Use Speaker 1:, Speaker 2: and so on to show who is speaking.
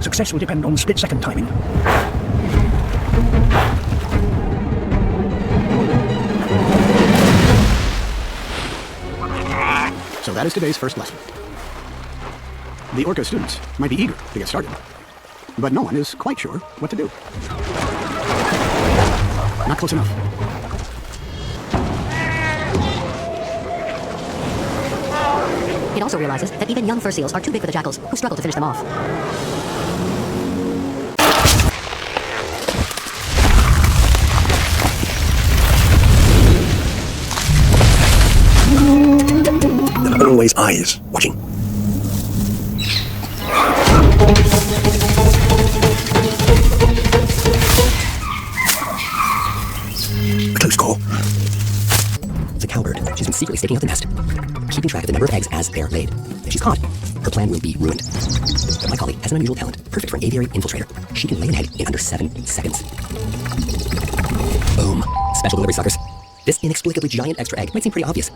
Speaker 1: Success will depend on split-second timing.
Speaker 2: So that is today's first lesson. The Orca students might be eager to get started, but no one is quite sure what to do. Not close enough.
Speaker 3: It also realizes that even young fur seals are too big for the jackals, who struggle to finish them off.
Speaker 1: There are always eyes watching. A close call.
Speaker 4: It's a cowbird. She's been secretly staking out the nest, keeping track of the number of eggs as they're laid. If she's caught, her plan will be ruined. But my colleague has an unusual talent, perfect for an aviary infiltrator. She can lay an egg in under 7 seconds. Boom. Special delivery, suckers. This inexplicably giant extra egg might seem pretty obvious,